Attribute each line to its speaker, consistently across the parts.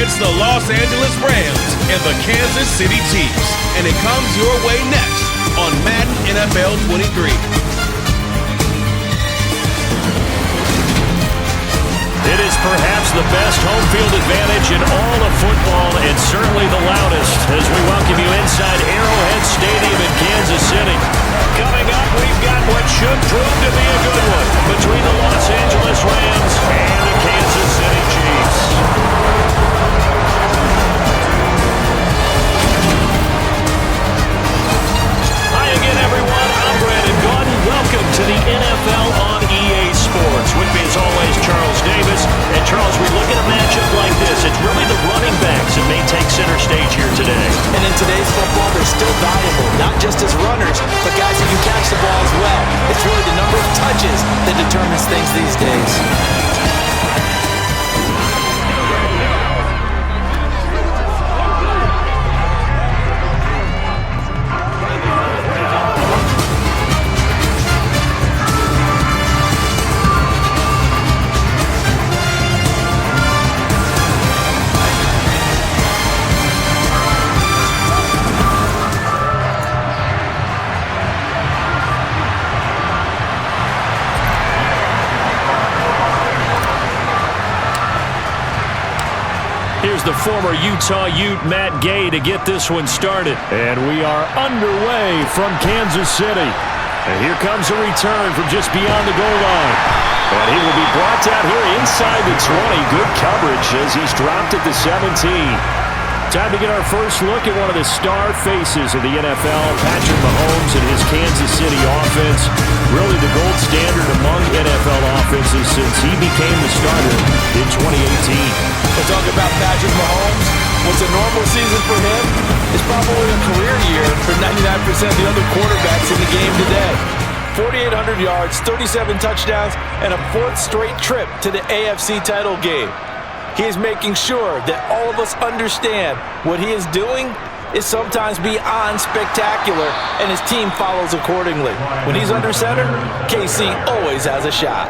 Speaker 1: It's the Los Angeles Rams and the Kansas City Chiefs, and it comes your way next on Madden NFL 23.
Speaker 2: It is perhaps the best home field advantage in all of football, and certainly the loudest, as we welcome you inside Arrowhead Stadium in Kansas City. Coming up, we've got what should prove to be a good one between the Los Angeles Rams and the Kansas City Chiefs. Hi again, everyone. I'm Brandon Gordon. Welcome to the NFL on EA Sports. With me, as always, Charles Davis. And Charles, we look at a matchup like this. It's really the running backs that may take center stage here today.
Speaker 3: And in today's football, they're still valuable, not just as runners, but guys who can catch the ball as well. It's really the number of touches that determines things these days.
Speaker 2: Here's the former Utah Ute Matt Gay to get this one started. And we are underway from Kansas City. And here comes a return from just beyond the goal line. And he will be brought out here inside the 20. Good coverage as he's dropped at the 17. Time to get our first look at one of the star faces of the NFL, Patrick Mahomes and his Kansas City offense. Really the gold standard among NFL offenses since he became the starter in 2018.
Speaker 3: We're talking about Patrick Mahomes. What's a normal season for him is probably a career year for 99% of the other quarterbacks in the game today. 4,800 yards, 37 touchdowns, and a fourth straight trip to the AFC title game. He is making sure that all of us understand what he is doing is sometimes beyond spectacular, and his team follows accordingly. When he's under center, KC always has a shot.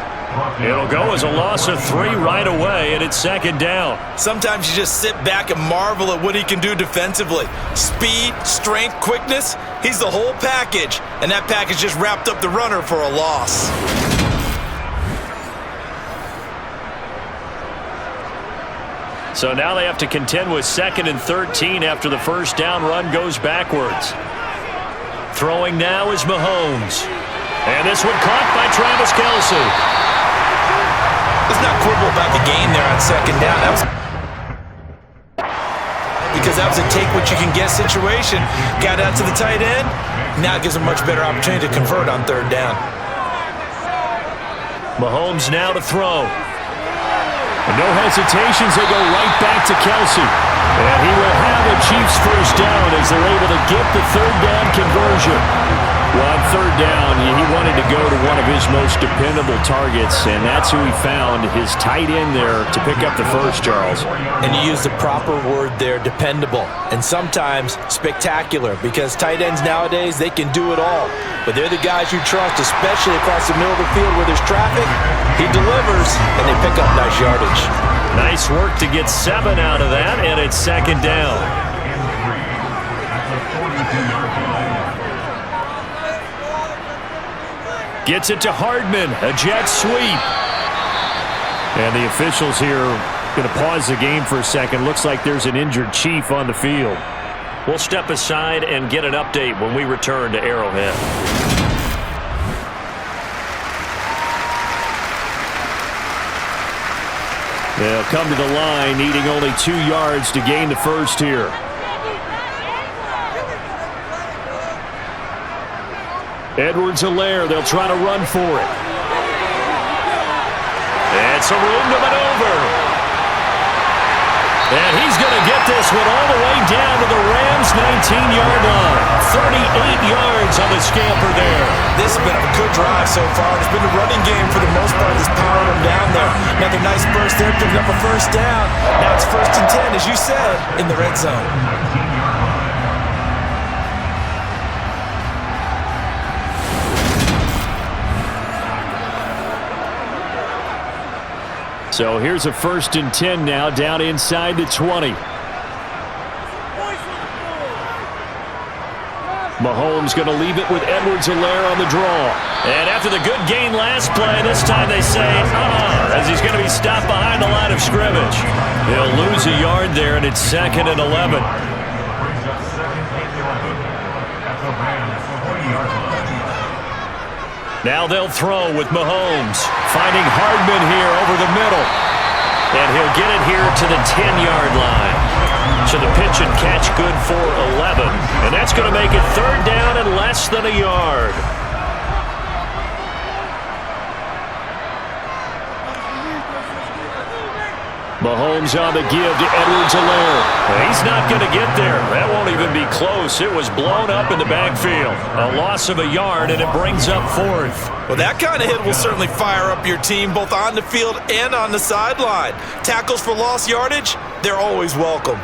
Speaker 2: It'll go as a loss of 3 right away, and it's second down.
Speaker 3: Sometimes you just sit back and marvel at what he can do defensively. Speed, strength, quickness, he's the whole package, and that package just wrapped up the runner for a loss.
Speaker 2: So now they have to contend with 2nd and 13 after the first down run goes backwards. Throwing now is Mahomes. And this one caught by Travis Kelce.
Speaker 3: Let's not quibble about the game there on second down. Because that was a take-what-you-can-get situation. Got out to the tight end. Now it gives a much better opportunity to convert on third down.
Speaker 2: Mahomes now to throw. And no hesitations, they go right back to Kelce. And he will have a Chiefs first down as they're able to get the third down conversion. Well, on third down, he wanted to go to one of his most dependable targets, and that's who he found, his tight end there, to pick up the first, Charles.
Speaker 3: And you use the proper word there, dependable, and sometimes spectacular, because tight ends nowadays, they can do it all. But they're the guys you trust, especially across the middle of the field where there's traffic. He delivers, and they pick up nice yardage.
Speaker 2: Nice work to get 7 out of that, and it's second down. Gets it to Hardman, a jet sweep. And the officials here going to pause the game for a second. Looks like there's an injured Chief on the field. We'll step aside and get an update when we return to Arrowhead. They'll come to the line, needing only 2 yards to gain the first here. Edwards-Helaire, they'll try to run for it. And some room to maneuver. And he's going to get this one all the way down to the Rams' 19-yard line. 38 yards on the scamper there.
Speaker 3: This has been a good drive so far. It's been a running game for the most part that's powered him down there. Another nice burst there, picking up a first down. Now it's 1st and 10, as you said, in the red zone.
Speaker 2: So here's a 1st and 10 now, down inside the 20. Mahomes going to leave it with Edwards-Helaire on the draw. And after the good gain last play, this time they say, as he's going to be stopped behind the line of scrimmage. He'll lose a yard there, and it's 2nd and 11. Now they'll throw with Mahomes, finding Hardman here over the middle. And he'll get it here to the 10-yard line. So the pitch and catch good for 11. And that's going to make it 3rd down and less than a yard. Mahomes on the give to Edwards-Helaire. He's not going to get there. That won't even be close. It was blown up in the backfield. A loss of a yard, and it brings up 4th.
Speaker 3: Well, that kind of hit will certainly fire up your team both on the field and on the sideline. Tackles for lost yardage, they're always welcome.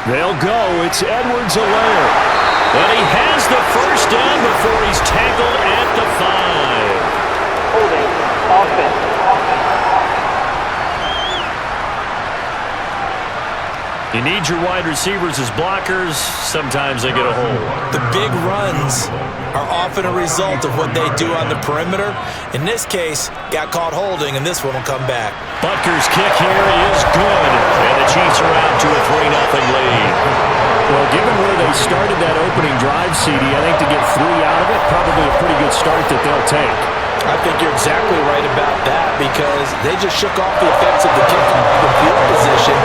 Speaker 2: They'll go. It's Edwards-Helaire. And he has the 1st down before he's tackled at the 5.
Speaker 4: Holding offense.
Speaker 2: You need your wide receivers as blockers. Sometimes they get a hold.
Speaker 3: The big runs are often a result of what they do on the perimeter. In this case, got caught holding, and this one will come back.
Speaker 2: Butker's kick here is good. And the Chiefs are out to a 3-0 lead. Well, given where they started that opening drive, CD, I think to get 3 out of it, probably a pretty good start that they'll take.
Speaker 3: I think you're exactly right about that because they just shook off the effects of the kick from the field position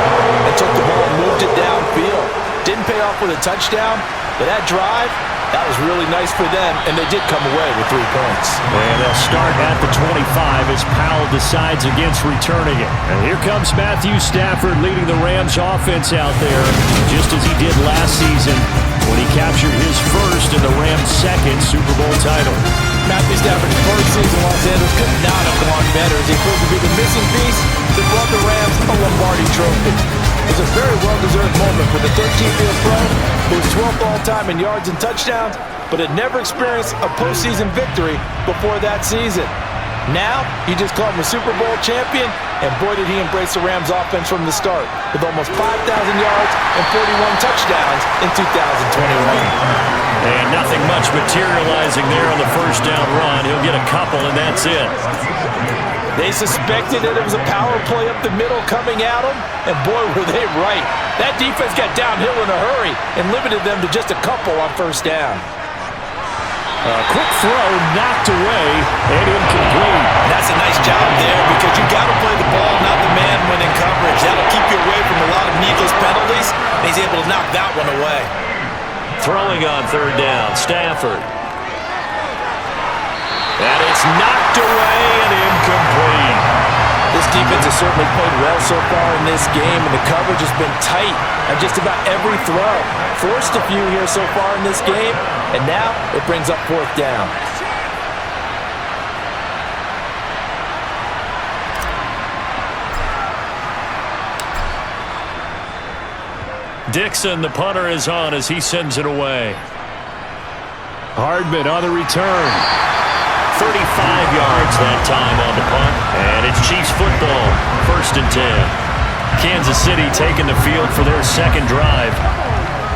Speaker 3: and took the ball and moved it downfield. Didn't pay off with a touchdown, but that drive, that was really nice for them, and they did come away with 3 points.
Speaker 2: And they'll start at the 25 as Powell decides against returning it. And here comes Matthew Stafford leading the Rams offense out there, just as he did last season when he captured his first and the Rams' second Super Bowl title.
Speaker 3: Matthew Stafford's first season in Los Angeles could not have gone better as he proved to be the missing piece that brought the Rams a Lombardi trophy. It was a very well-deserved moment for the 13th-year pro who was 12th all-time in yards and touchdowns, but had never experienced a postseason victory before that season. Now, you just called him a Super Bowl champion, and boy did he embrace the Rams offense from the start, with almost 5,000 yards and 41 touchdowns in 2021.
Speaker 2: And nothing much materializing there on the 1st down run. He'll get a couple, and that's it.
Speaker 3: They suspected that it was a power play up the middle coming at them, and boy, were they right. That defense got downhill in a hurry and limited them to just a couple on 1st down.
Speaker 2: A quick throw knocked away and incomplete.
Speaker 3: That's a nice job there because you got to play the ball, not the man when in coverage. That'll keep you away from a lot of needless penalties, and he's able to knock that one away.
Speaker 2: Throwing on 3rd down, Stafford. And it's knocked away and incomplete.
Speaker 3: This defense has certainly played well so far in this game, and the coverage has been tight on just about every throw. Forced a few here so far in this game, and now it brings up 4th down.
Speaker 2: Dixon, the punter, is on as he sends it away. Hardman on the return. 35 yards that time on the punt. And it's Chiefs football. 1st and 10. Kansas City taking the field for their 2nd drive.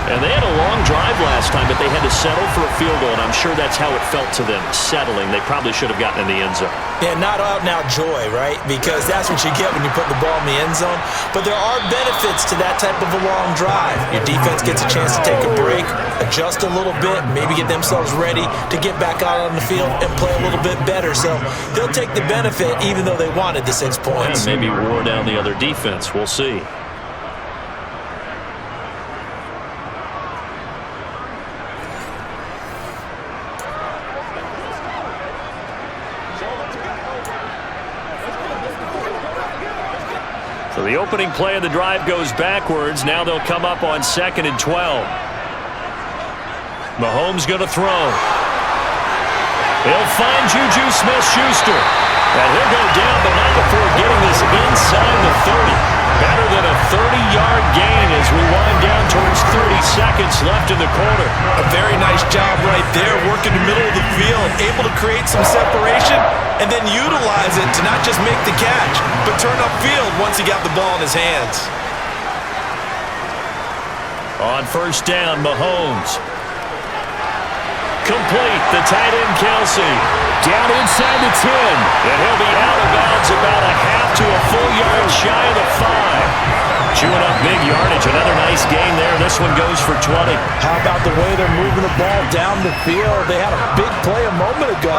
Speaker 2: And they had a long drive last time, but they had to settle for a field goal, and I'm sure that's how it felt to them, settling. They probably should have gotten in the end zone.
Speaker 3: Yeah, not out-and-out joy, right? Because that's what you get when you put the ball in the end zone. But there are benefits to that type of a long drive. Your defense gets a chance to take a break, adjust a little bit, maybe get themselves ready to get back out on the field and play a little bit better. So they'll take the benefit even though they wanted the 6 points.
Speaker 2: And maybe wore down the other defense. We'll see. So the opening play of the drive goes backwards. Now they'll come up on 2nd and 12. Mahomes going to throw. He'll find Juju Smith-Schuster. And he'll go down, but not before getting this inside the 30. Better than a 30-yard gain as we wind down towards 30 seconds left in the quarter.
Speaker 3: A very nice job right there, working the middle of the field, able to create some separation, and then utilize it to not just make the catch, but turn upfield once he got the ball in his hands.
Speaker 2: On first down, Mahomes. Complete, the tight end Kelsey. Down inside the 10. And he'll be out of bounds about a half to a full yard shy of the 5. Chewing up big yardage. Another nice gain there. This one goes for 20.
Speaker 3: How about the way they're moving the ball down the field? They had a big play a moment ago.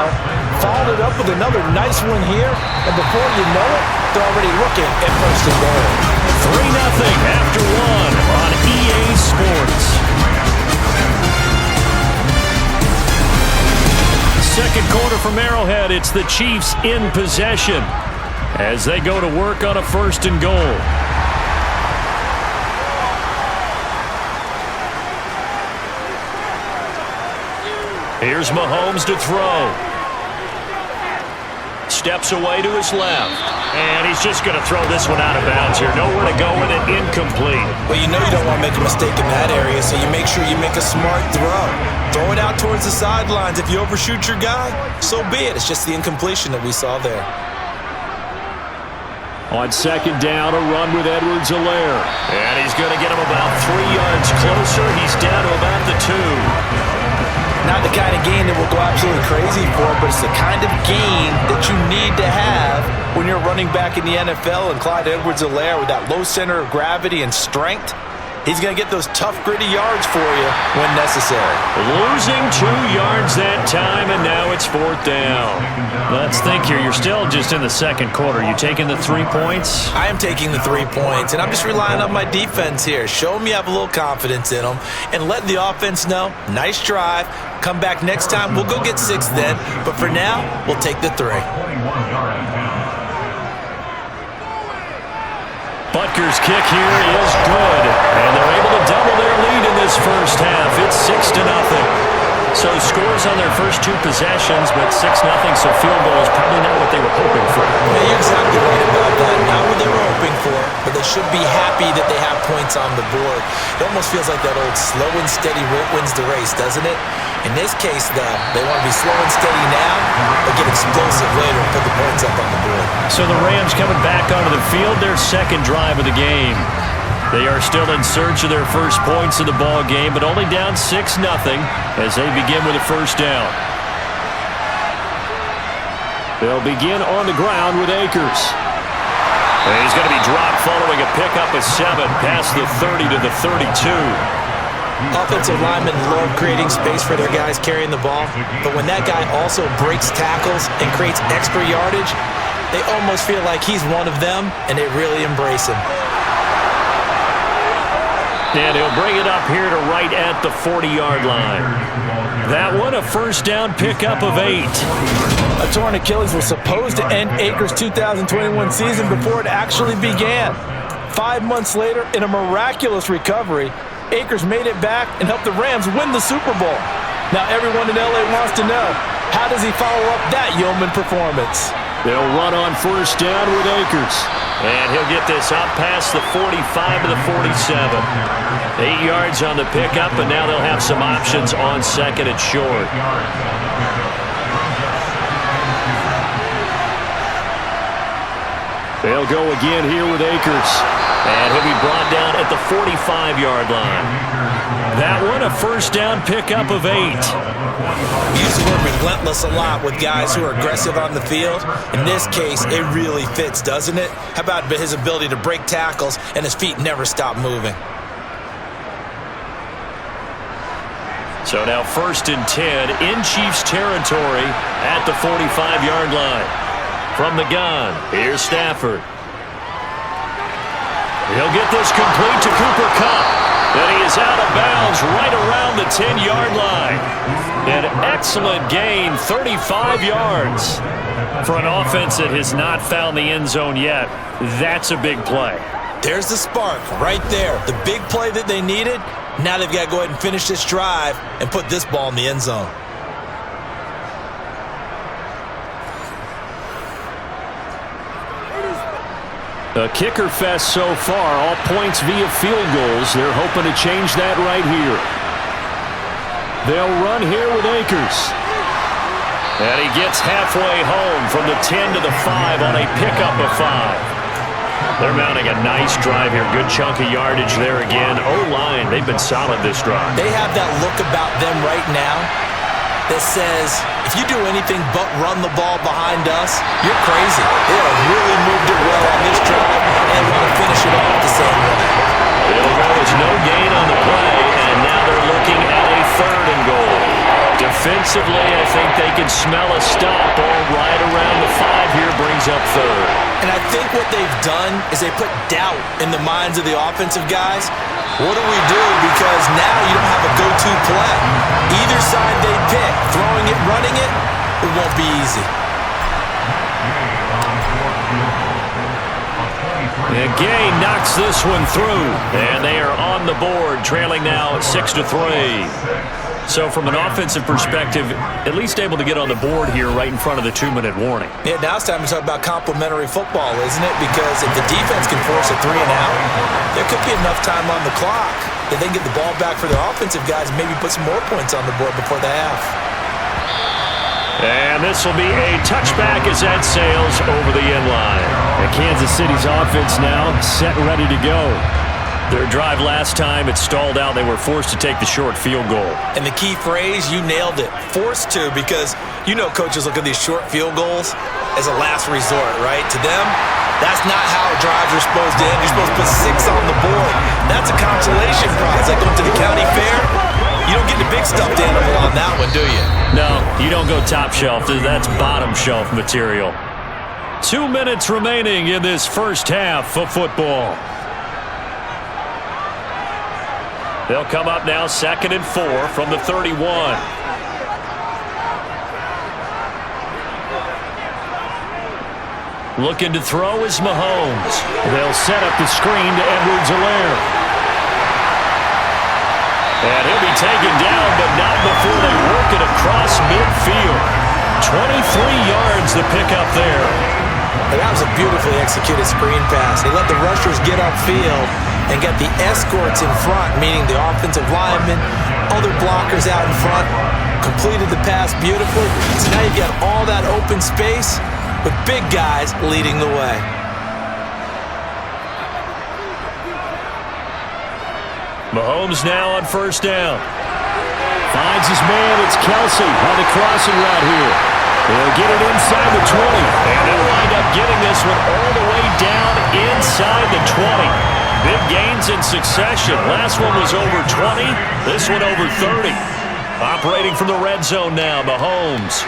Speaker 3: Followed it up with another nice one here. And before you know it, they're already looking at first and goal.
Speaker 2: 3-0 after 1 on EA Sports. Second quarter from Arrowhead, it's the Chiefs in possession as they go to work on a first and goal. Here's Mahomes to throw. Steps away to his left. And he's just going to throw this one out of bounds here. Nowhere to go with it. Incomplete.
Speaker 3: Well, you know you don't want to make a mistake in that area, so you make sure you make a smart throw. Throw it out towards the sidelines. If you overshoot your guy, so be it. It's just the incompletion that we saw there.
Speaker 2: On second down, a run with Edwards-Helaire. And he's going to get him about 3 yards closer. He's down to about the 2.
Speaker 3: Not the kind of gain that will go absolutely crazy for, but it's the kind of gain that you need to have when you're running back in the NFL. And Clyde Edwards-Helaire, with that low center of gravity and strength, he's going to get those tough, gritty yards for you when necessary.
Speaker 2: Losing 2 yards that time, and now it's 4th down. Let's think here. You're still just in the second quarter. You taking the 3 points?
Speaker 3: I am taking the 3 points, and I'm just relying on my defense here. Show them you have a little confidence in them, and let the offense know, nice drive. Come back next time. We'll go get 6 then, but for now, we'll take the 3.
Speaker 2: Butker's kick here is good, and they're able to double their lead in this first half. It's 6-0. So scores on their first 2 possessions, but 6-0, so field goal is probably not what they were hoping for.
Speaker 3: Yeah, you're exactly right about that. Not what they were hoping for, but they should be happy that they have points on the board. It almost feels like that old slow and steady wins the race, doesn't it? In this case, though, they want to be slow and steady now, but get explosive later and put the points up on the board.
Speaker 2: So the Rams coming back onto the field, their second drive of the game. They are still in search of their first points of the ball game, but only down 6-0 as they begin with a first down. They'll begin on the ground with Akers. And he's going to be dropped following a pickup of 7 past the 30 to the 32.
Speaker 3: Offensive linemen love creating space for their guys carrying the ball, but when that guy also breaks tackles and creates extra yardage, they almost feel like he's one of them, and they really embrace him.
Speaker 2: And he'll bring it up here to right at the 40-yard line. That one, a first down pickup of 8.
Speaker 3: A torn Achilles was supposed to end Akers' 2021 season before it actually began. 5 months later, in a miraculous recovery, Akers made it back and helped the Rams win the Super Bowl. Now everyone in LA wants to know, how does he follow up that yeoman performance?
Speaker 2: They'll run on first down with Akers. And he'll get this up past the 45 to the 47. 8 yards on the pickup, and now they'll have some options on second and short. They'll go again here with Akers. And he'll be brought down at the 45-yard line. That one, a first down pickup of 8.
Speaker 3: Use the word relentless a lot with guys who are aggressive on the field. In this case, it really fits, doesn't it? How about his ability to break tackles and his feet never stop moving?
Speaker 2: So now first and 10 in Chiefs territory at the 45-yard line. From the gun, here's Stafford. He'll get this complete to Cooper Kupp. And he is out of bounds right around the 10-yard line. An excellent gain, 35 yards. For an offense that has not found the end zone yet, that's a big play.
Speaker 3: There's the spark right there. The big play that they needed. Now they've got to go ahead and finish this drive and put this ball in the end zone.
Speaker 2: A kicker fest so far, all points via field goals. They're hoping to change that right here. They'll run here with Akers. And he gets halfway home from the 10 to the 5 on a pickup of 5. They're mounting a nice drive here. Good chunk of yardage there again. O-line, they've been solid this drive.
Speaker 3: They have that look about them right now that says, if you do anything but run the ball behind us, you're crazy. They have really moved it well on this drive and want to finish it off the same way.
Speaker 2: It'll go as no gain on the play, and now they're looking at a 3rd and goal. Defensively, I think they can smell a stop. Ball right around the 5 here brings up 3rd.
Speaker 3: And I think what they've done is they put doubt in the minds of the offensive guys. What do we do? Because now you don't have a go-to play. Either side they pick, throwing it, running it, it won't be easy.
Speaker 2: And Gay knocks this one through, and they are on the board, trailing now 6-3. So from an offensive perspective, at least able to get on the board here right in front of the 2-minute warning.
Speaker 3: Yeah, now it's time to talk about complementary football, isn't it? Because if the defense can force a 3-and-out, there could be enough time on the clock that they can get the ball back for their offensive guys and maybe put some more points on the board before the half.
Speaker 2: And this will be a touchback as that sails over the end line. And Kansas City's offense now set ready to go. Their drive last time, it stalled out. They were forced to take the short field goal.
Speaker 3: And the key phrase, you nailed it. Forced to, because you know coaches look at these short field goals as a last resort, right? To them, that's not how drives are supposed to end. You're supposed to put 6 on the board. That's a consolation prize. Like going to the county fair, you don't get the big stuffed animal on that one, do you?
Speaker 2: No, you don't go top shelf. That's bottom shelf material. 2 minutes remaining in this first half of football. They'll come up now 2nd and 4 from the 31. Looking to throw is Mahomes. They'll set up the screen to Edwards-Helaire. And he'll be taken down, but not before they work it across midfield. 23 yards to pick up there.
Speaker 3: And that was a beautifully executed screen pass. They let the rushers get upfield and get the escorts in front, meaning the offensive linemen, other blockers out in front, completed the pass beautifully. So now you've got all that open space with big guys leading the way.
Speaker 2: Mahomes now on 1st down. Finds his man. It's Kelsey on the crossing route here. They'll get it inside the 20. And they'll wind up getting this one all the way down inside the 20. Big gains in succession. Last one was over 20. This one over 30. Operating from the red zone now, Mahomes.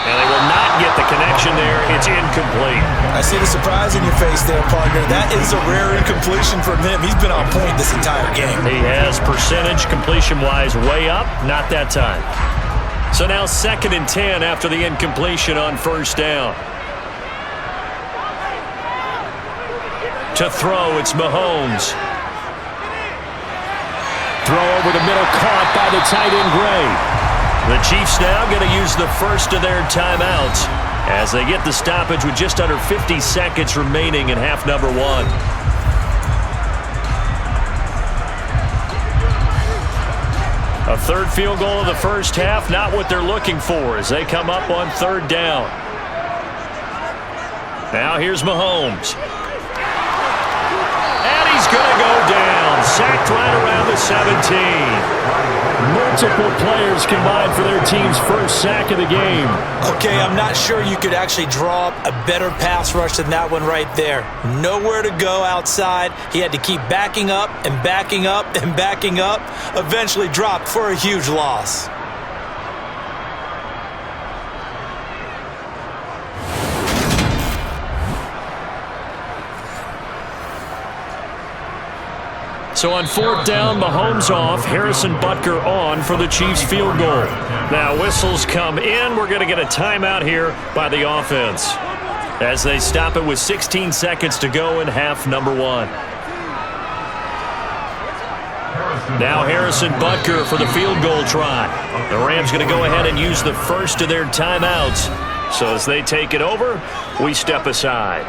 Speaker 2: And they will not get the connection there. It's incomplete.
Speaker 3: I see the surprise in your face there, partner. That is a rare incompletion from him. He's been on point this entire game.
Speaker 2: He has percentage completion-wise way up. Not that time. So now 2nd and 10 after the incompletion on 1st down. To throw, it's Mahomes. Throw over the middle, caught by the tight end Gray. The Chiefs now going to use the first of their timeouts as they get the stoppage with just under 50 seconds remaining in half number 1. A 3rd field goal of the first half, not what they're looking for as they come up on 3rd down. Now here's Mahomes. And he's going to go down. Sacked right around the 17. Multiple players combined for their team's first sack of the game.
Speaker 3: Okay, I'm not sure you could actually draw up a better pass rush than that one right there. Nowhere to go outside. He had to keep backing up and backing up and backing up. Eventually dropped for a huge loss.
Speaker 2: So on 4th down, Mahomes off, Harrison Butker on for the Chiefs field goal. Now whistles come in. We're going to get a timeout here by the offense as they stop it with 16 seconds to go in half number 1. Now Harrison Butker for the field goal try. The Rams going to go ahead and use the first of their timeouts. So as they take it over, we step aside.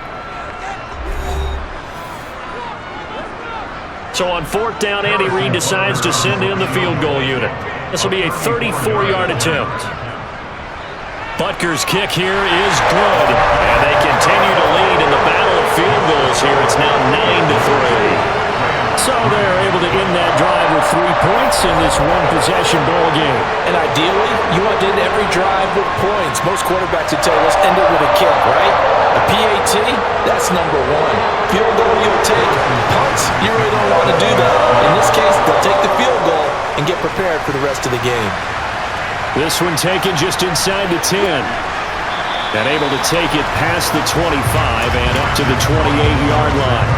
Speaker 2: So on 4th down, Andy Reid decides to send in the field goal unit. This will be a 34-yard attempt. Butker's kick here is good. And they continue to lead in the battle of field goals here. It's now 9-3. So they're able to end that drive with 3 points in this one-possession ball game.
Speaker 3: And ideally, you want to end every drive with points. Most quarterbacks would tell you, let's end it with a kick, right? A PAT, that's number one. Field goal you'll take. Punts, you really don't want to do that. In this case, they'll take the field goal and get prepared for the rest of the game.
Speaker 2: This one taken just inside the 10. And able to take it past the 25 and up to the 28-yard line.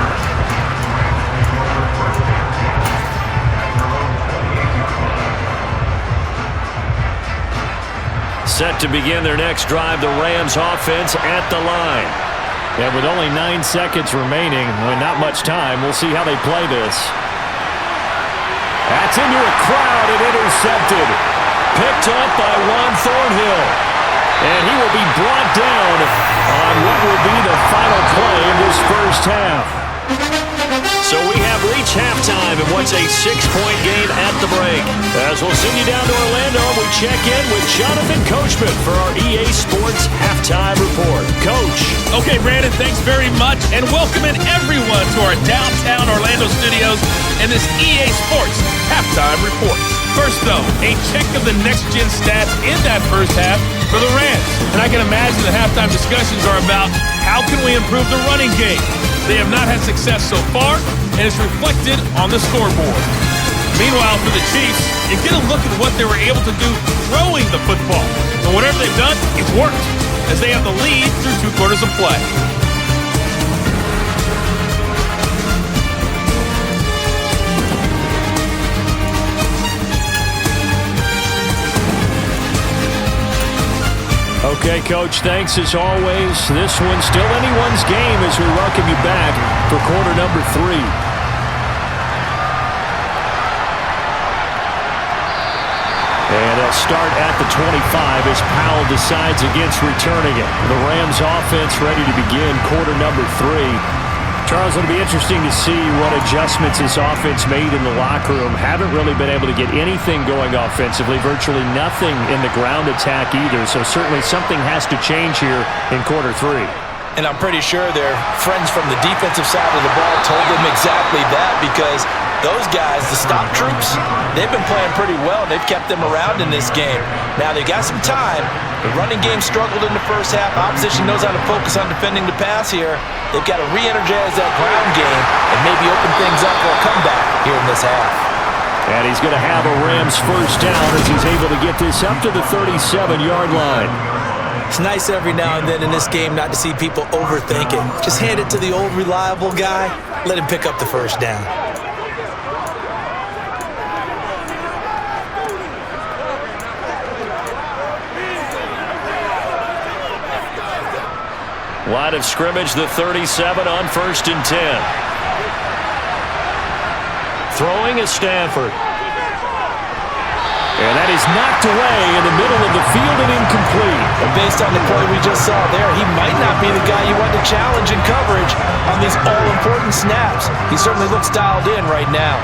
Speaker 2: Set to begin their next drive, the Rams offense at the line. And with only 9 seconds remaining, with not much time, we'll see how they play this. That's into a crowd and intercepted. Picked up by Juan Thornhill. And he will be brought down on what will be the final play in this first half. So we have reached halftime in what's a 6-point game at the break. As we'll send you down to Orlando, we check in with Jonathan Coachman for our EA Sports Halftime Report. Coach.
Speaker 1: Okay, Brandon, thanks very much, and welcome in everyone to our downtown Orlando studios and this EA Sports Halftime Report. First, though, a check of the next-gen stats in that first half for the Rams. And I can imagine the halftime discussions are about how can we improve the running game. They have not had success so far, and it's reflected on the scoreboard. Meanwhile, for the Chiefs, you get a look at what they were able to do throwing the football. And whatever they've done, it's worked, as they have the lead through 2 quarters of play.
Speaker 2: Okay, Coach, thanks as always. This one's still anyone's game as we welcome you back for quarter number 3. And they'll start at the 25 as Powell decides against returning it. The Rams offense ready to begin quarter number 3. Charles, it'll be interesting to see what adjustments this offense made in the locker room. Haven't really been able to get anything going offensively, virtually nothing in the ground attack either. So certainly something has to change here in quarter 3.
Speaker 3: And I'm pretty sure their friends from the defensive side of the ball told them exactly that, because those guys, the stop troops, they've been playing pretty well. They've kept them around in this game. Now they got some time. The running game struggled in the first half. Opposition knows how to focus on defending the pass here. They've got to re-energize that ground game and maybe open things up for a comeback here in this half.
Speaker 2: And he's going to have a Rams first down as he's able to get this up to the 37-yard line.
Speaker 3: It's nice every now and then in this game not to see people overthink it. Just hand it to the old reliable guy. Let him pick up the first down.
Speaker 2: Line of scrimmage, the 37 on 1st and 10. Throwing is Stafford. And that is knocked away in the middle of the field and incomplete.
Speaker 3: And based on the play we just saw there, he might not be the guy you want to challenge in coverage on these all-important snaps. He certainly looks dialed in right now.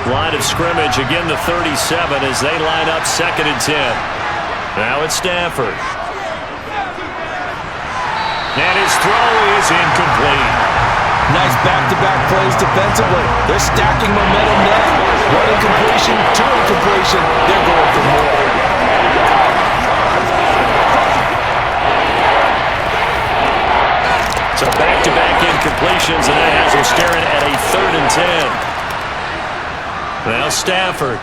Speaker 2: Line of scrimmage, again the 37 as they line up 2nd and 10. Now it's Stafford. And his throw is incomplete.
Speaker 3: Nice back-to-back plays defensively. They're stacking momentum now. One incompletion, 2 incompletion. They're going for more.
Speaker 2: So back-to-back incompletions, and that has them staring at a 3rd and 10. Now Stafford.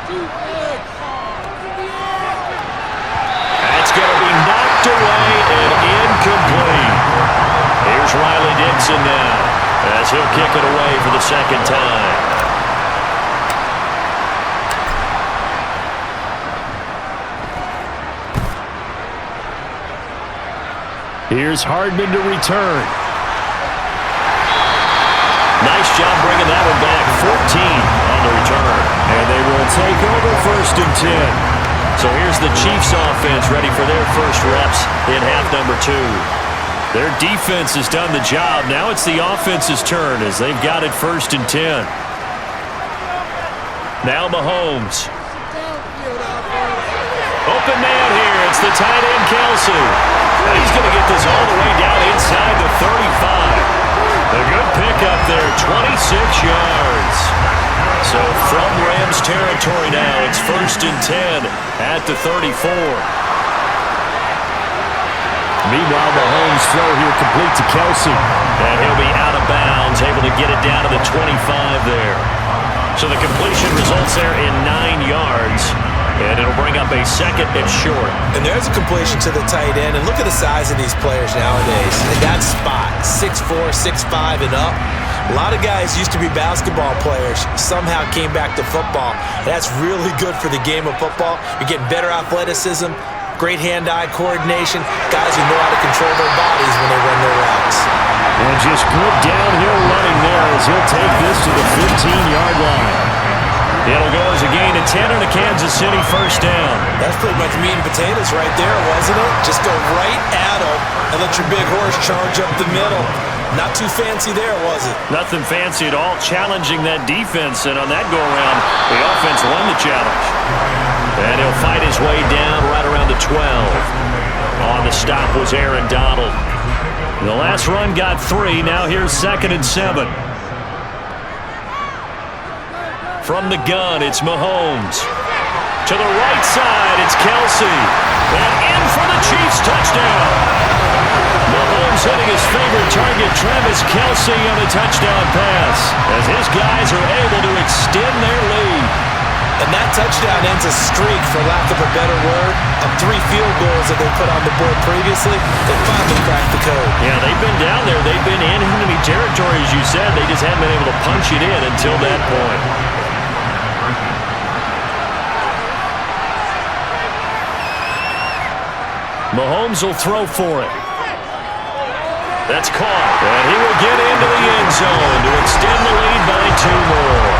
Speaker 2: That's going to be knocked away and incomplete. Here's Riley Dixon now as he'll kick it away for the 2nd time. Here's Hardman to return. Nice job bringing that one back. 14 on the return. And they will take over 1st and 10. So here's the Chiefs offense ready for their first reps in half number 2. Their defense has done the job. Now it's the offense's turn as they've got it 1st and 10. Now Mahomes. Open man here. It's the tight end, Kelsey. And he's going to get this all the way down inside the 35. A good pickup there, 26 yards. So from Rams territory now, it's 1st and 10 at the 34. Meanwhile, Mahomes' throw here complete to Kelsey. And he'll be out of bounds, able to get it down to the 25 there. So the completion results there in 9 yards. And it'll bring up a 2nd and short.
Speaker 3: And there's a completion to the tight end. And look at the size of these players nowadays. In that spot, 6'4", 6'5", and up. A lot of guys used to be basketball players, somehow came back to football. That's really good for the game of football. You're getting better athleticism, great hand-eye coordination, guys who know how to control their bodies when they run their routes.
Speaker 2: And just good downhill running there as he'll take this to the 15-yard line. It'll go as a gain of 10 and a Kansas City 1st down.
Speaker 3: That's pretty much meat and potatoes right there, wasn't it? Just go right at them and let your big horse charge up the middle. Not too fancy there, was it? Nothing fancy at all, challenging that defense. And on that go-around, the offense won the challenge. And he'll fight his way down right around the 12. On the stop was Aaron Donald. The last run got 3. Now here's 2nd and 7. From the gun, it's Mahomes. To the right side, it's Kelsey. And in for the Chiefs touchdown. Mahomes hitting his favorite target, Travis Kelsey, on a touchdown pass, as his guys are able to extend their lead. And that touchdown ends a streak, for lack of a better word, of 3 field goals that they put on the board previously. They finally cracked the code. Yeah, they've been down there. They've been in enemy territory, as you said. They just haven't been able to punch it in until that point. Mahomes will throw for it. That's caught. And he will get into the end zone to extend the lead by 2 more.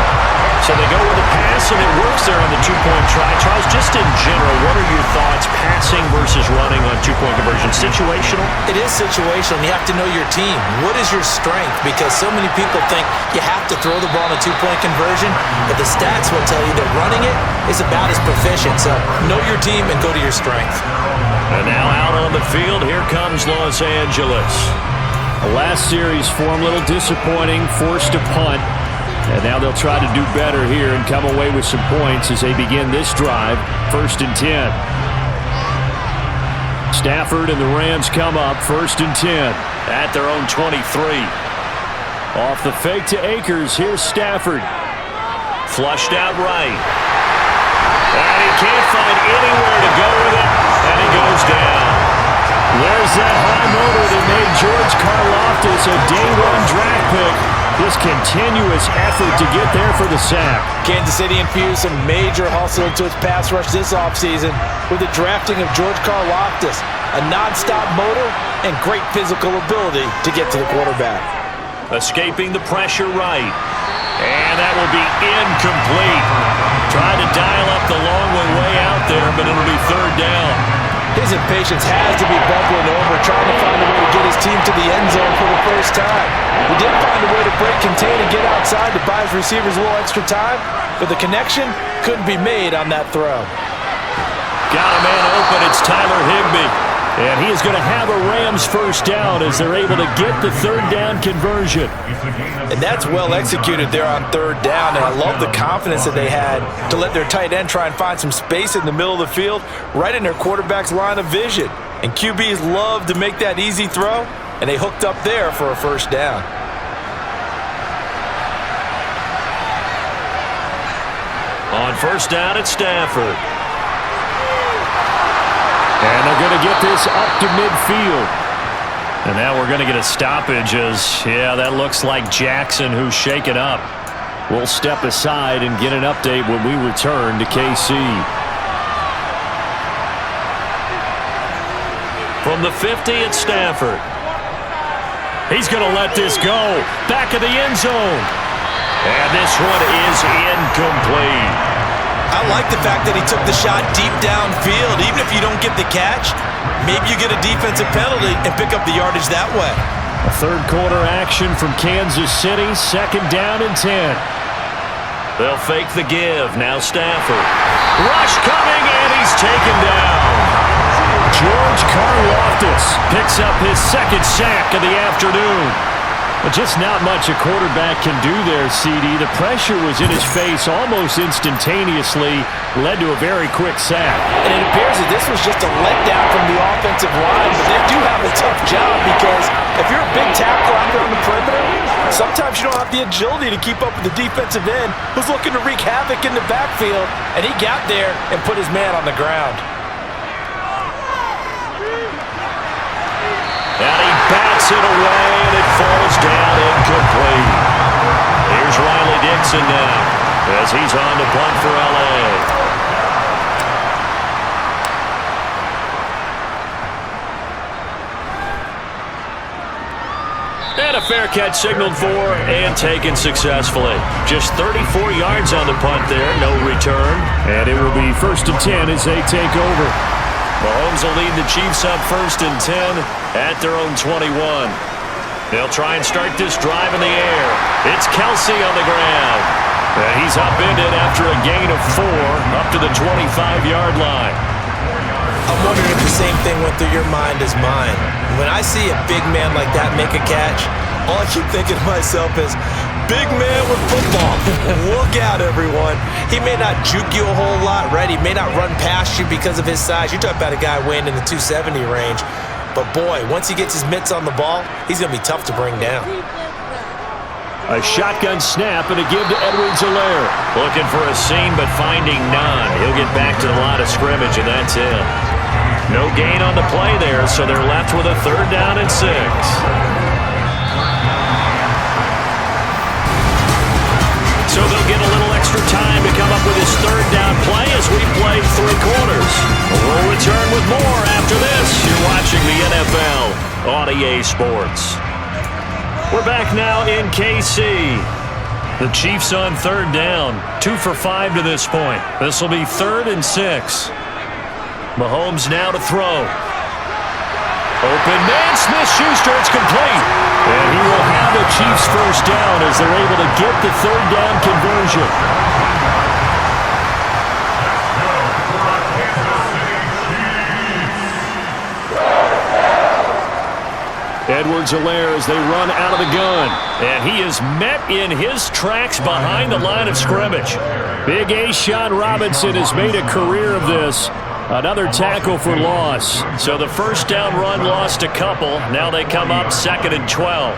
Speaker 3: So they go with a pass, and it works there on the 2-point try. Charles, just in general, what are your thoughts, passing versus running on 2-point conversion? Situational? It is situational. You have to know your team. What is your strength? Because so many people think you have to throw the ball on a 2-point conversion, but the stats will tell you that running it is about as proficient. So know your team and go to your strength. And now out on the field, here comes Los Angeles. The last series for him, a little disappointing, forced a punt. And now they'll try to do better here and come away with some points as they begin this drive, 1st and 10. Stafford and the Rams come up, 1st and 10 at their own 23. Off the fake to Akers, here's Stafford. Flushed out right. And he can't find anywhere to go with it, and he goes down. There's that high motor that made George Karlaftis a day-1 draft pick. This continuous effort to get there for the sack. Kansas City infused some major hustle into its pass rush this offseason with the drafting of George Karlaftis, a non-stop motor and great physical ability to get to the quarterback. Escaping the pressure right. And that will be incomplete. Tried to dial up the long one way out there, but it'll be 3rd down. His impatience has to be bubbling over, trying to find a way to get his team to the end zone for the first time. He did find a way to break, contain, and get outside to buy his receivers a little extra time, but the connection couldn't be made on that throw. Got a man open, it's Tyler Higbee. And he is going to have a Rams 1st down as they're able to get the 3rd down conversion. And that's well executed there on 3rd down, and I love the confidence that they had to let their tight end try and find some space in the middle of the field, right in their quarterback's line of vision. And QBs love to make that easy throw, and they hooked up there for a 1st down. On 1st down, it's Stafford. And they're going to get this up to midfield. And now we're going to get a stoppage as, yeah, that looks like Jackson who's shaken up. We'll step aside and get an update when we return to KC. From the 50, it's Stafford. He's going to let this go. Back of the end zone. And this one is incomplete. I like the fact that he took the shot deep downfield. Even if you don't get the catch, maybe you get a defensive penalty and pick up the yardage that way. A 3rd quarter action from Kansas City, 2nd down and 10.
Speaker 2: They'll fake the give. Now Stafford. Rush coming, and he's taken down. George Karlaftis picks up his second sack of the afternoon. But just not much a quarterback can do there, CD. The pressure was in his face almost instantaneously, led to a very quick sack.
Speaker 3: And it appears that this was just a letdown from the offensive line, but they do have a tough job because if you're a big tackle out there on the perimeter, sometimes you don't have the agility to keep up with the defensive end who's looking to wreak havoc in the backfield, and he got there and put his man on the ground.
Speaker 2: And he bats it away, and it falls down incomplete. Here's Riley Dixon now as he's on to punt for L.A. And a fair catch signaled for and taken successfully. Just 34 yards on the punt there, no return.
Speaker 1: And it will be 1st and 10 as they take over.
Speaker 2: Mahomes will lead the Chiefs up 1st and 10 at their own 21. They'll try and start this drive in the air. It's Kelsey on the ground. And he's upended after a gain of 4 up to the 25-yard line.
Speaker 3: I'm wondering if the same thing went through your mind as mine. When I see a big man like that make a catch, all I keep thinking to myself is, big man with football. Look out, everyone. He may not juke you a whole lot, right? He may not run past you because of his size. You talk about a guy weighing in the 270 range. But, boy, once he gets his mitts on the ball, he's going to be tough to bring down.
Speaker 2: A shotgun snap and a give to Edwards-Helaire. Looking for a seam, but finding none. He'll get back to the line of scrimmage, and that's it. No gain on the play there, so they're left with a 3rd down and 6. So they'll get a little extra time to come up with his 3rd down play as we play 3 quarters. We'll return with more after this. You're watching the NFL on EA Sports. We're back now in KC. The Chiefs on 3rd down. 2 for 5 to this point. This will be 3rd and 6. Mahomes now to throw. Open man, Smith-Schuster, it's complete. And he will have the Chiefs 1st down as they're able to get the 3rd down conversion. Edwards-Helaire as they run out of the gun. And he is met in his tracks behind the line of scrimmage. Big A. Sean Robinson has made a career of this. Another tackle for loss. So the 1st down run lost a couple. Now they come up 2nd and 12.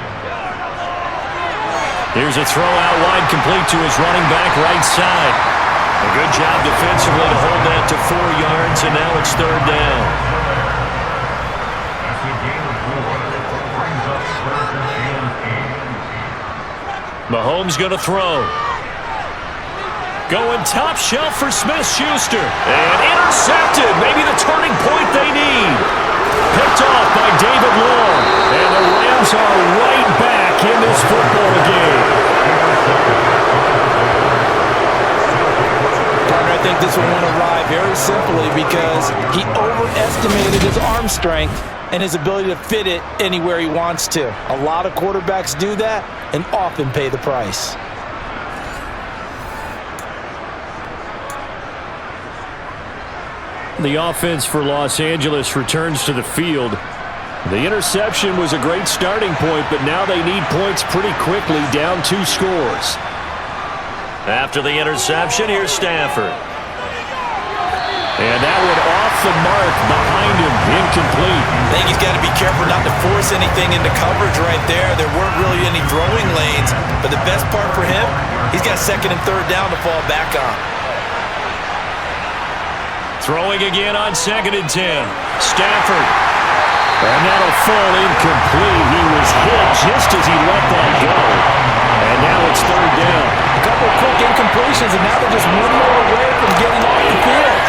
Speaker 2: Here's a throw out wide complete to his running back right side. A good job defensively to hold that to 4 yards, and now it's 3rd down. Mahomes going to throw. Going top shelf for Smith-Schuster. And intercepted. Maybe the turning point they need. Picked off by David Long. And the Rams are right back in this football game.
Speaker 3: Partner, I think this one went awry very simply because he overestimated his arm strength and his ability to fit it anywhere he wants to. A lot of quarterbacks do that and often pay the price.
Speaker 2: The offense for Los Angeles returns to the field. The interception was a great starting point, but now they need points pretty quickly, down 2 scores. After the interception, here's Stafford. And that one off the mark behind him, incomplete.
Speaker 3: I think he's got to be careful not to force anything into coverage right there. There weren't really any throwing lanes, but the best part for him, he's got 2nd and 3rd down to fall back on.
Speaker 2: Throwing again on 2nd and 10. Stafford. And that'll fall incomplete. He was hit just as he let that go. And now it's 3rd down.
Speaker 3: A couple of quick incompletions, and now they're just 1 more away from getting off the field.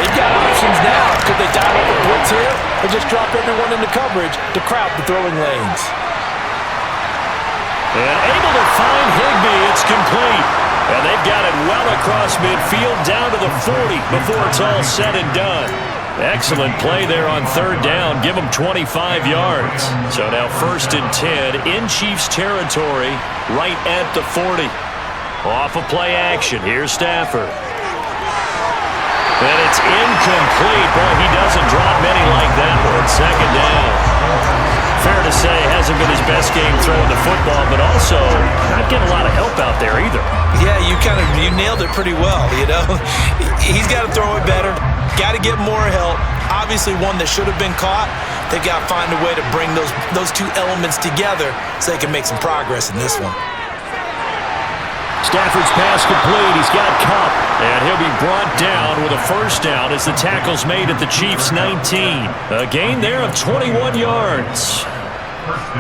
Speaker 3: They've got options now. Could they dial up a blitz here or just drop everyone into coverage to crowd the throwing lanes?
Speaker 2: And able to find Higbee. It's complete. And they've got it well across midfield down to the 40 before it's all said and done. Excellent play there on 3rd down. Give them 25 yards. So now 1st and 10 in Chiefs territory right at the 40. Off of play action. Here's Stafford. And it's incomplete. Boy, he doesn't drop many like that one. Second down. Fair to say, hasn't been his best game throwing the football, but also not getting a lot of help out there either.
Speaker 3: Yeah, you nailed it pretty well, you know. He's got to throw it better. Got to get more help. Obviously one that should have been caught. They've got to find a way to bring those two elements together so they can make some progress in this one.
Speaker 2: Stafford's pass complete. He's got Cup. And he'll be brought down with a first down as the tackle's made at the Chiefs' 19. A gain there of 21 yards.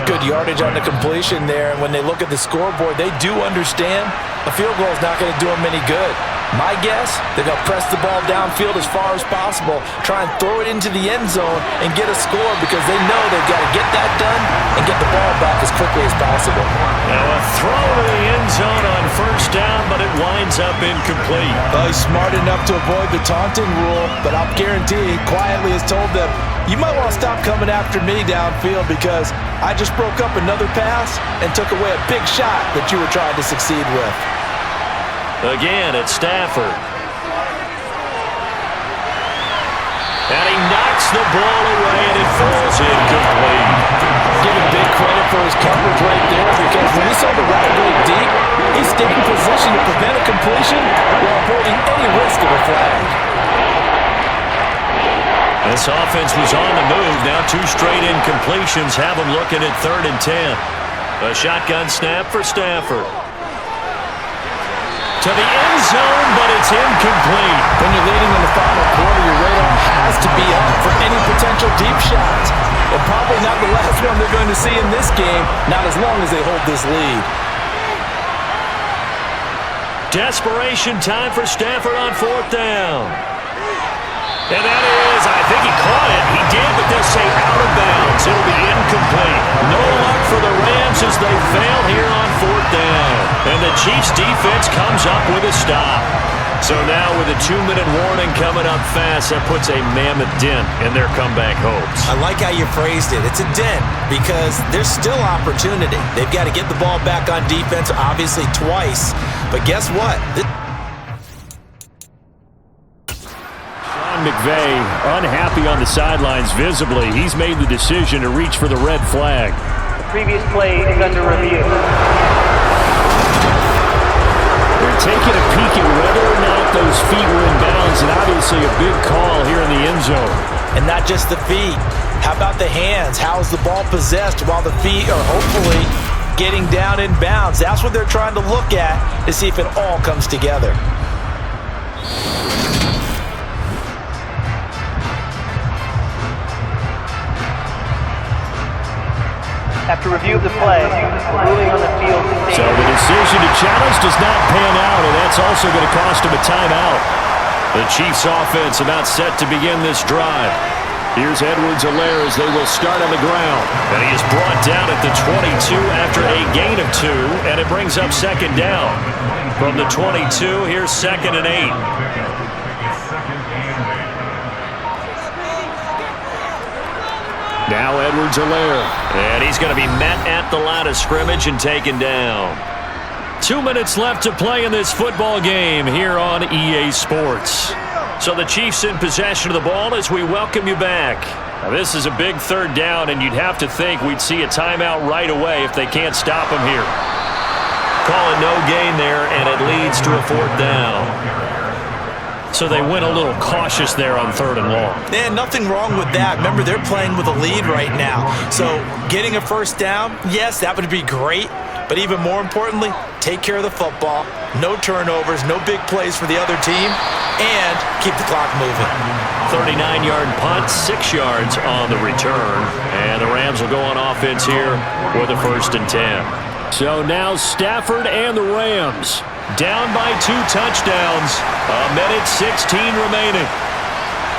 Speaker 3: Good yardage on the completion there. And when they look at the scoreboard, they do understand a field goal is not going to do them any good. My guess, they're going to press the ball downfield as far as possible, try and throw it into the end zone and get a score because they know they've got to get that done and get the ball back as quickly as possible.
Speaker 2: Now a throw to the end zone on first down, but it winds up incomplete.
Speaker 3: Well, he's smart enough to avoid the taunting rule, but I'll guarantee he quietly has told them, you might want to stop coming after me downfield because I just broke up another pass and took away a big shot that you were trying to succeed with.
Speaker 2: Again, it's Stafford. And he knocks the ball away, and it falls incomplete.
Speaker 3: Give him big credit for his coverage right there because when he saw the route go deep, he stayed in position to prevent a completion while avoiding any risk of a flag.
Speaker 2: This offense was on the move. Now two straight incompletions have them looking at 3rd and 10. A shotgun snap for Stafford. To the end zone, but it's incomplete.
Speaker 3: When you're leading in the final quarter, your radar has to be up for any potential deep shots. And probably not the last one they're going to see in this game, not as long as they hold this lead.
Speaker 2: Desperation time for Stafford on 4th down. And that is, I think he caught it. He did, but they'll say out of bounds. It'll be incomplete. No luck for the Rams as they fail here on 4th down. And the Chiefs defense comes up with a stop. So now with a 2-minute warning coming up fast, that puts a mammoth dent in their comeback hopes.
Speaker 3: I like how you phrased it. It's a dent because there's still opportunity. They've got to get the ball back on defense, obviously twice. But guess what?
Speaker 2: McVay unhappy on the sidelines visibly. He's made the decision to reach for the red flag.
Speaker 4: The previous play is under review.
Speaker 2: They're taking a peek at whether or not those feet were in bounds, and obviously a big call here in the end zone.
Speaker 3: And not just the feet. How about the hands? How is the ball possessed while the feet are hopefully getting down in bounds? That's what they're trying to look at to see if it all comes together.
Speaker 4: After review of the play, the ruling on the field stands.
Speaker 2: So the decision to challenge does not pan out, and that's also going to cost him a timeout. The Chiefs offense about set to begin this drive. Here's Edwards-Helaire as they will start on the ground. And he is brought down at the 22 after a gain of 2, and it brings up 2nd down. From the 22, here's 2nd and 8. Now Edwards-Helaire, and he's going to be met at the line of scrimmage and taken down. 2 minutes left to play in this football game here on EA Sports. So the Chiefs in possession of the ball as we welcome you back. Now this is a big 3rd down, and you'd have to think we'd see a timeout right away if they can't stop him here. Call it no gain there, and it leads to a 4th down. So they went a little cautious there on 3rd and long.
Speaker 3: Man, nothing wrong with that. Remember, they're playing with a lead right now. So getting a first down, yes, that would be great. But even more importantly, take care of the football. No turnovers, no big plays for the other team, and keep the clock moving.
Speaker 2: 39-yard punt, 6 yards on the return. And the Rams will go on offense here with a 1st and 10. So now Stafford and the Rams down by 2 touchdowns. A minute 16 remaining.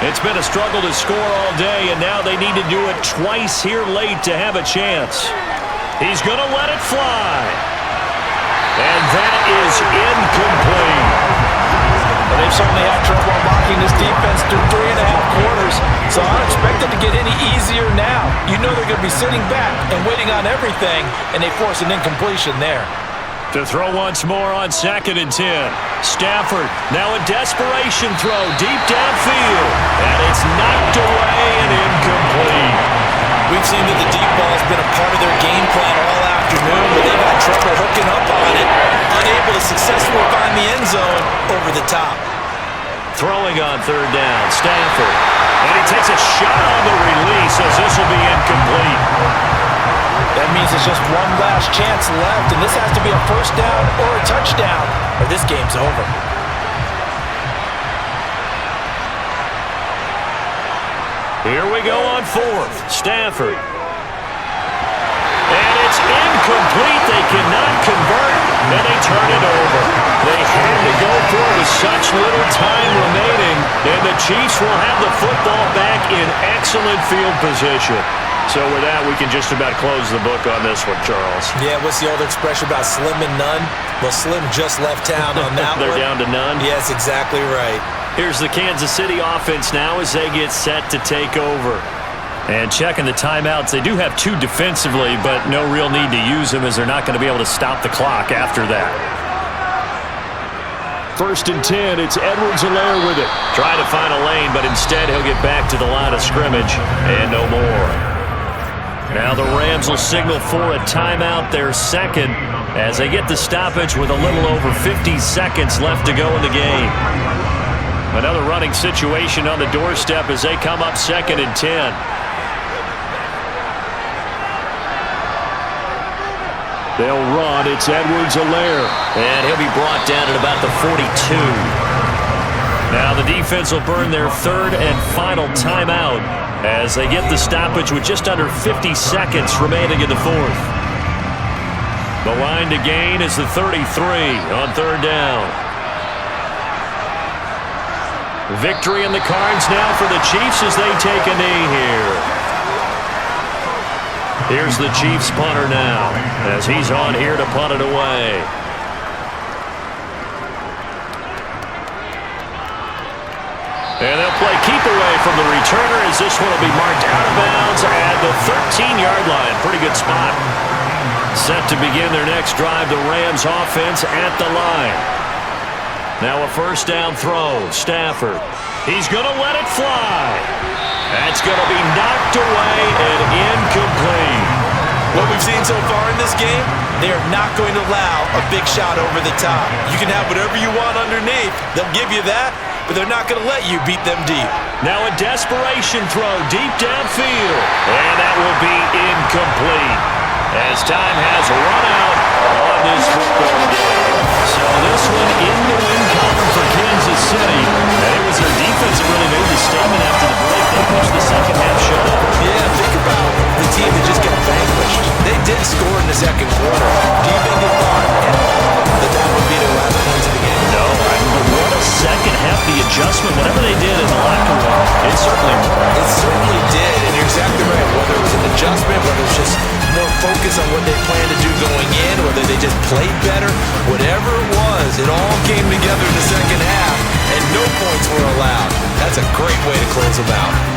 Speaker 2: It's been a struggle to score all day, and now they need to do it twice here late to have a chance. He's going to let it fly. And that is incomplete.
Speaker 3: Well, they've certainly had trouble unlocking this defense through 3.5 quarters, so I don't expect it to get any easier now. You know they're going to be sitting back and waiting on everything, and they force an incompletion there.
Speaker 2: To throw once more on 2nd and 10. Stafford, now a desperation throw deep downfield. And it's knocked away and incomplete.
Speaker 3: We've seen that the deep ball's been a part of their game plan all afternoon, but they've had trouble hooking up on it. Unable to successfully find the end zone over the top.
Speaker 2: Throwing on 3rd down, Stafford. And he takes a shot on the release as this will be incomplete.
Speaker 3: That means it's just one last chance left, and this has to be a 1st down or a touchdown, or this game's over.
Speaker 2: Here we go on 4th. Stafford. And it's incomplete. They cannot convert, and they turn it over. They had to go for it with such little time remaining, and the Chiefs will have the football back in excellent field position. So with that, we can just about close the book on this one, Charles.
Speaker 3: Yeah, what's the old expression about slim and none? Well, Slim just left town on that
Speaker 2: They're
Speaker 3: one.
Speaker 2: down to none?
Speaker 3: Yes, exactly right.
Speaker 2: Here's the Kansas City offense now as they get set to take over. And checking the timeouts, they do have 2 defensively, but no real need to use them as they're not going to be able to stop the clock after that. 1st and 10, it's Edwards-Helaire with it. Trying to find a lane, but instead he'll get back to the line of scrimmage and no more. Now the Rams will signal for a timeout, their 2nd, as they get the stoppage with a little over 50 seconds left to go in the game. Another running situation on the doorstep as they come up 2nd and 10. They'll run. It's Edwards-Helaire. And he'll be brought down at about the 42. Now the defense will burn their 3rd and final timeout as they get the stoppage with just under 50 seconds remaining in the 4th. The line to gain is the 33 on 3rd down. Victory in the cards now for the Chiefs as they take a knee here. Here's the Chiefs punter now as he's on here to punt it away. And they'll play keep away from the returner as this one will be marked out of bounds at the 13-yard line. Pretty good spot. Set to begin their next drive, the Rams offense at the line. Now a 1st down throw. Stafford. He's going to let it fly. That's going to be knocked away and incomplete.
Speaker 3: What we've seen so far in this game, they are not going to allow a big shot over the top. You can have whatever you want underneath. They'll give you that, but they're not going to let you beat them deep.
Speaker 2: Now a desperation throw deep downfield. And that will be incomplete as time has run out on this football game. So this one in the win column for Kansas City. And it was their defense that really made the statement after the break. They pushed the 2nd half shutout.
Speaker 3: Yeah, think about the team that just got vanquished. They did score in the 2nd quarter. Do you think they thought at all that that would be their last points of the game?
Speaker 2: No, but what a 2nd half. The adjustment, whatever they did in the locker room, it certainly worked.
Speaker 3: It certainly did, and you're exactly right. Whether it was an adjustment, whether it was just more focus on what they planned to do going in, whether they just played better, whatever it was, it all came together in the 2nd half, and no points were allowed. That's a great way to close them out.